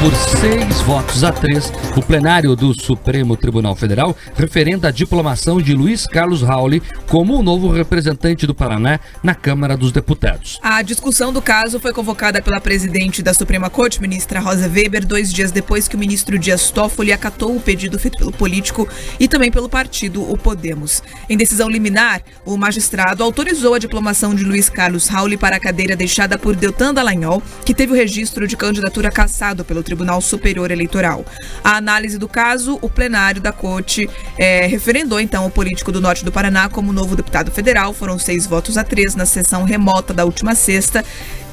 por 6 votos a 3, o plenário do Supremo Tribunal Federal referenda a diplomação de Luiz Carlos Rauli como o novo representante do Paraná na Câmara dos Deputados. A discussão do caso foi convocada pela presidente da Suprema Corte, ministra Rosa Weber, 2 dias depois que o ministro Dias Toffoli acatou o pedido feito pelo político e também pelo partido, o Podemos. Em decisão liminar, o magistrado autorizou a diplomação de Luiz Carlos Rauli para a cadeira deixada por Deltan Dallagnol, que teve o registro de candidatura cassado pelo Tribunal Superior Eleitoral. A análise do caso, o plenário da Corte referendou então o político do norte do Paraná como novo deputado federal. Foram 6 votos a 3 na sessão remota da última sexta,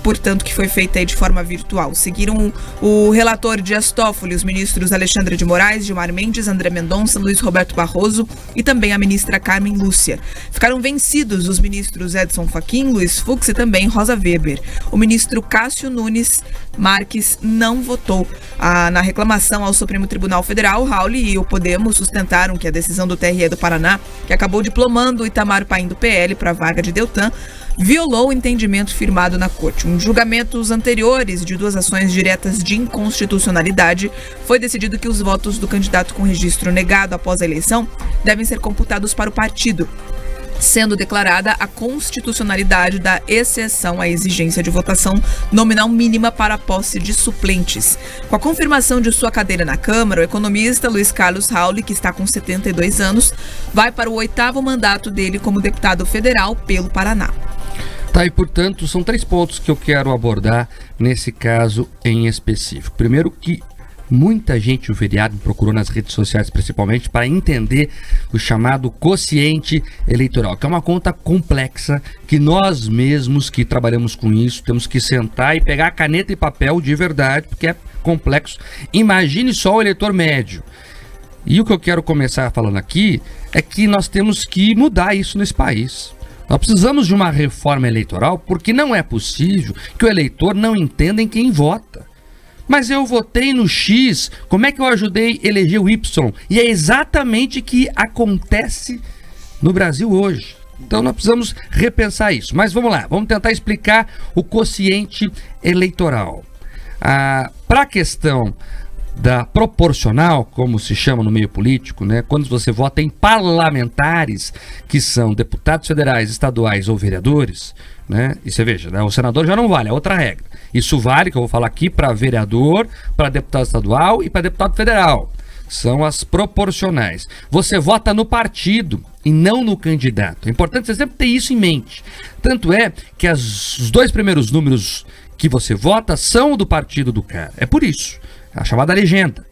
portanto, que foi feita aí de forma virtual. Seguiram o relator Dias Toffoli, os ministros Alexandre de Moraes, Gilmar Mendes, André Mendonça, Luiz Roberto Barroso e também a ministra Carmen Lúcia. Ficaram vencidos os ministros Edson Fachin, Luiz Fux e também Rosa Weber. O ministro Cássio Nunes Marques não votou na reclamação ao Supremo Tribunal Federal. Rauli e o Podemos sustentaram que a decisão do TRE do Paraná, que acabou diplomando o Itamar Paim do PL para a vaga de Deltan, violou o entendimento firmado na Corte. Em julgamentos anteriores de 2 ações diretas de inconstitucionalidade, foi decidido que os votos do candidato com registro negado após a eleição devem ser computados para o partido, sendo declarada a constitucionalidade da exceção à exigência de votação nominal mínima para a posse de suplentes. Com a confirmação de sua cadeira na Câmara, o economista Luiz Carlos Rauli, que está com 72 anos, vai para o 8º mandato dele como deputado federal pelo Paraná. Tá, e portanto, são 3 pontos que eu quero abordar nesse caso em específico. Primeiro, que muita gente, o vereador, me procurou nas redes sociais principalmente para entender o chamado quociente eleitoral, que é uma conta complexa que nós mesmos que trabalhamos com isso temos que sentar e pegar caneta e papel de verdade, porque é complexo. Imagine só o eleitor médio. E o que eu quero começar falando aqui é que nós temos que mudar isso nesse país. Nós precisamos de uma reforma eleitoral porque não é possível que o eleitor não entenda em quem vota. Mas eu votei no X, como é que eu ajudei a eleger o Y? E é exatamente o que acontece no Brasil hoje. Então nós precisamos repensar isso. Mas vamos lá, vamos tentar explicar o quociente eleitoral. Para a questão da proporcional, como se chama no meio político, né? Quando você vota em parlamentares, que são deputados federais, estaduais ou vereadores, né? E você veja, né? O senador já não vale, é outra regra. Isso vale, que eu vou falar aqui, para vereador, para deputado estadual e para deputado federal. São as proporcionais. Você vota no partido e não no candidato. É importante você sempre ter isso em mente. Tanto é que os 2 primeiros números que você vota são do partido do cara. É por isso. A chamada legenda.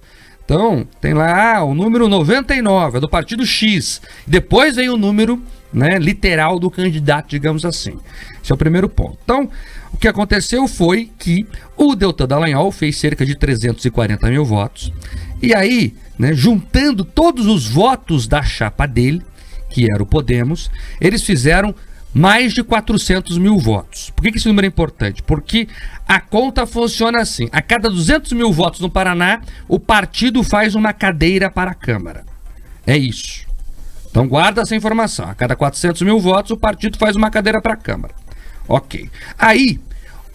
Então, tem lá o número 99, é do partido X. Depois vem o número, né, literal do candidato, digamos assim. Esse é o primeiro ponto. Então, o que aconteceu foi que o Deltan Dallagnol fez cerca de 340 mil votos. E aí, né, juntando todos os votos da chapa dele, que era o Podemos, eles fizeram mais de 400 mil votos. Por que esse número é importante? Porque a conta funciona assim. A cada 200 mil votos no Paraná, o partido faz uma cadeira para a Câmara. É isso. Então guarda essa informação. A cada 400 mil votos, o partido faz uma cadeira para a Câmara. Ok. Aí,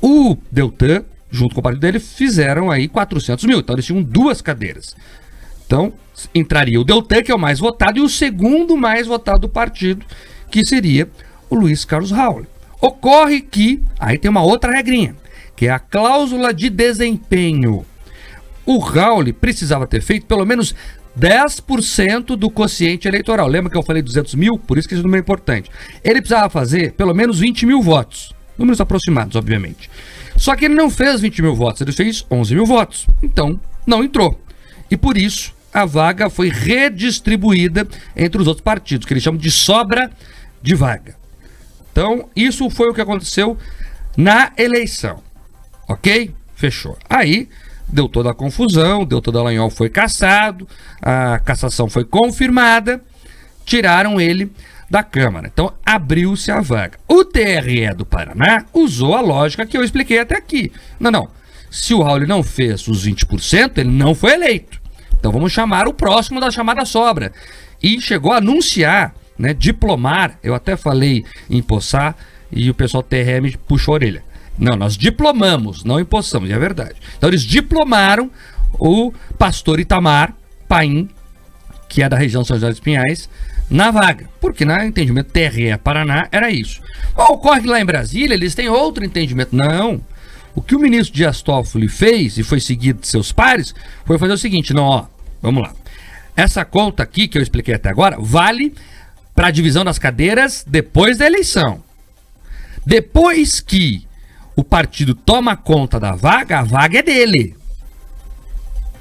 o Deltan, junto com o partido dele, fizeram aí 400 mil. Então eles tinham 2 cadeiras. Então entraria o Deltan, que é o mais votado, e o segundo mais votado do partido, que seria o Luiz Carlos Rauli. Ocorre que, aí tem uma outra regrinha, que é a cláusula de desempenho. O Rauli precisava ter feito pelo menos 10% do quociente eleitoral. Lembra que eu falei 200 mil? Por isso que esse número é importante. Ele precisava fazer pelo menos 20 mil votos. Números aproximados, obviamente. Só que ele não fez 20 mil votos, ele fez 11 mil votos. Então, não entrou. E por isso, a vaga foi redistribuída entre os outros partidos, que eles chamam de sobra de vaga. Então, isso foi o que aconteceu na eleição. Ok? Fechou. Aí, deu toda a confusão, Deltan Dallagnol foi cassado, a cassação foi confirmada, tiraram ele da Câmara. Então, abriu-se a vaga. O TRE do Paraná usou a lógica que eu expliquei até aqui. Não. Se o Rauli não fez os 20%, ele não foi eleito. Então, vamos chamar o próximo da chamada sobra. E chegou a anunciar, né, diplomar, eu até falei em empossar e o pessoal do TRE me puxou a orelha. Não, nós diplomamos, não empossamos, é verdade. Então eles diplomaram o pastor Itamar Paim, que é da região São José dos Pinhais, na vaga. Porque no entendimento TRE Paraná era isso. Ocorre que lá em Brasília eles têm outro entendimento. Não. O que o ministro Dias Toffoli fez, e foi seguido de seus pares, foi fazer o seguinte, não, ó, vamos lá. Essa conta aqui, que eu expliquei até agora, vale para a divisão das cadeiras depois da eleição. Depois que o partido toma conta da vaga, a vaga é dele.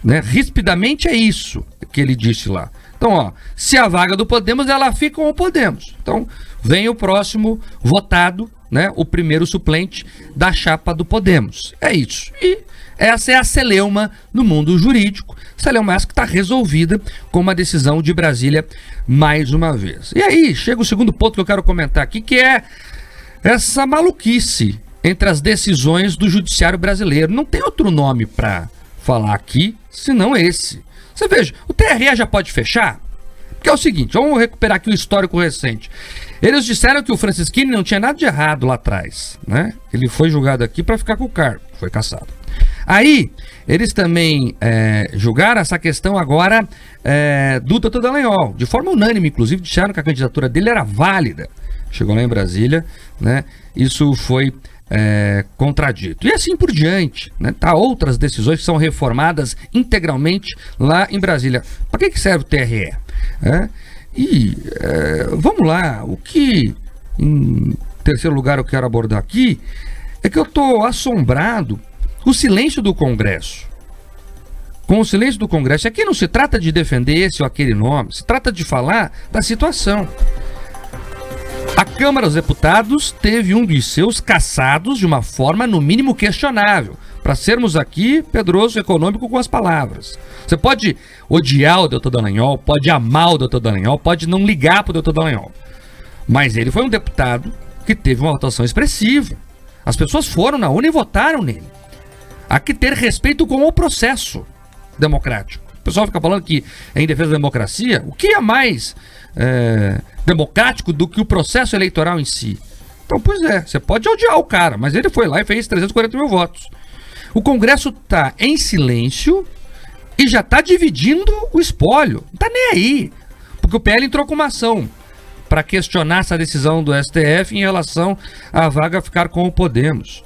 Né? Rispidamente é isso que ele disse lá. Então, ó, se a vaga do Podemos, ela fica com o Podemos. Então, vem o próximo votado, né? O primeiro suplente da chapa do Podemos. É isso. E essa é a celeuma no mundo jurídico. Celeuma essa que está resolvida com uma decisão de Brasília mais uma vez. E aí, chega o segundo ponto que eu quero comentar aqui, que é essa maluquice entre as decisões do judiciário brasileiro. Não tem outro nome para falar aqui, senão esse. Você veja, o TRE já pode fechar? Porque é o seguinte, vamos recuperar aqui o histórico recente. Eles disseram que o Francisquini não tinha nada de errado lá atrás, né? Ele foi julgado aqui para ficar com o cargo, foi cassado. Aí, eles também julgaram essa questão agora do Dr. Dallagnol. De forma unânime, inclusive, disseram que a candidatura dele era válida. Chegou lá em Brasília, né? Isso foi contradito. E assim por diante, né? Tá, outras decisões que são reformadas integralmente lá em Brasília. Para que serve o TRE? Vamos lá, o que em terceiro lugar eu quero abordar aqui é que eu estou assombrado com o silêncio do Congresso. Com o silêncio do Congresso. Aqui não se trata de defender esse ou aquele nome, se trata de falar da situação. A Câmara dos Deputados teve um dos seus cassados de uma forma no mínimo questionável. Para sermos aqui, Pedroso, econômico com as palavras. Você pode odiar o Dr. Dallagnol, pode amar o Dr. Dallagnol, pode não ligar para o Dr. Dallagnol. Mas ele foi um deputado que teve uma votação expressiva. As pessoas foram na urna e votaram nele. Há que ter respeito com o processo democrático. O pessoal fica falando que é em defesa da democracia. O que é mais democrático do que o processo eleitoral em si? Então, pois é, você pode odiar o cara, mas ele foi lá e fez 340 mil votos. O Congresso está em silêncio e já está dividindo o espólio. Não está nem aí. Porque o PL entrou com uma ação para questionar essa decisão do STF em relação à vaga ficar com o Podemos.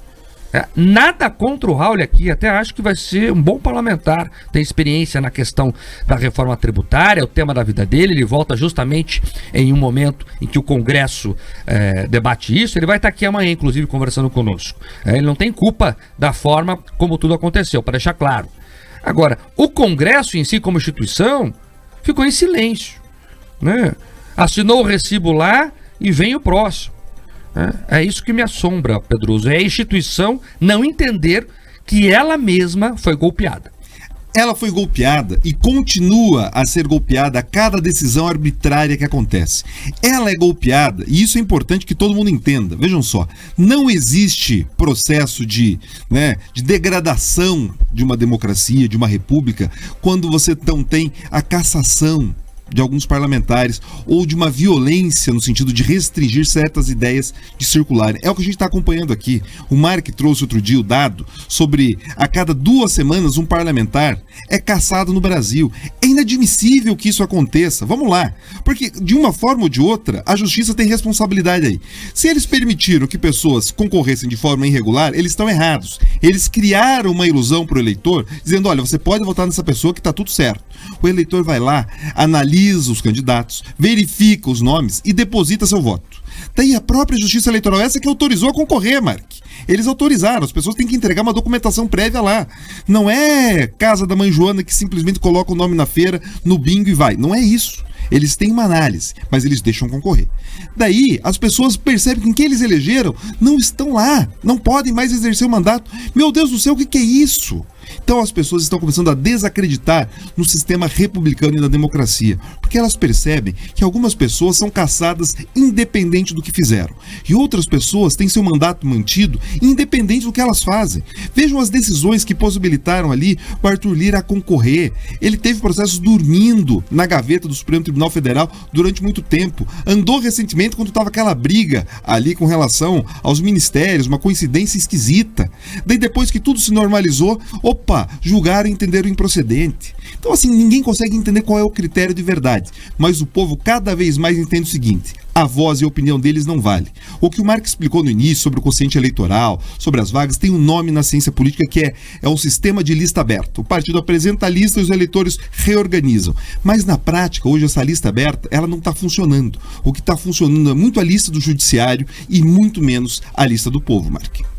Nada contra o Raul aqui, até acho que vai ser um bom parlamentar, tem experiência na questão da reforma tributária, é o tema da vida dele, ele volta justamente em um momento em que o Congresso debate isso, ele vai estar aqui amanhã, inclusive, conversando conosco. Ele não tem culpa da forma como tudo aconteceu, para deixar claro. Agora, o Congresso em si, como instituição, ficou em silêncio, né? Assinou o recibo lá e vem o próximo. É isso que me assombra, Pedroso. É a instituição não entender que ela mesma foi golpeada. Ela foi golpeada e continua a ser golpeada a cada decisão arbitrária que acontece. Ela é golpeada, e isso é importante que todo mundo entenda. Vejam só, não existe processo de degradação de uma democracia, de uma república, quando você não tem a cassação de alguns parlamentares ou de uma violência no sentido de restringir certas ideias de circularem. É o que a gente está acompanhando aqui. O Mark trouxe outro dia o dado sobre a cada 2 semanas um parlamentar é cassado no Brasil. É inadmissível que isso aconteça. Vamos lá. Porque de uma forma ou de outra, a justiça tem responsabilidade aí. Se eles permitiram que pessoas concorressem de forma irregular, eles estão errados. Eles criaram uma ilusão para o eleitor, dizendo, olha, você pode votar nessa pessoa que está tudo certo. O eleitor vai lá, analisa os candidatos, verifica os nomes e deposita seu voto. Daí a própria Justiça Eleitoral, essa que autorizou a concorrer, Mark. Eles autorizaram, as pessoas têm que entregar uma documentação prévia lá. Não é casa da mãe Joana que simplesmente coloca o nome na feira, no bingo e vai. Não é isso. Eles têm uma análise, mas eles deixam concorrer. Daí, as pessoas percebem que quem eles elegeram não estão lá, não podem mais exercer o mandato. Meu Deus do céu, o que é isso? Então as pessoas estão começando a desacreditar no sistema republicano e na democracia, porque elas percebem que algumas pessoas são cassadas independente independente do que fizeram. E outras pessoas têm seu mandato mantido independente do que elas fazem. Vejam as decisões que possibilitaram ali o Arthur Lira a concorrer. Ele teve processos dormindo na gaveta do Supremo Tribunal Federal durante muito tempo. Andou recentemente quando estava aquela briga ali com relação aos ministérios, uma coincidência esquisita. Daí depois que tudo se normalizou, julgaram e entenderam improcedente. Então assim, ninguém consegue entender qual é o critério de verdade, mas o povo cada vez mais entende o seguinte: a voz e a opinião deles não vale. O que o Mark explicou no início sobre o quociente eleitoral, sobre as vagas, tem um nome na ciência política que é o sistema de lista aberta. O partido apresenta a lista e os eleitores reorganizam. Mas na prática, hoje essa lista aberta, ela não está funcionando. O que está funcionando é muito a lista do judiciário e muito menos a lista do povo, Mark.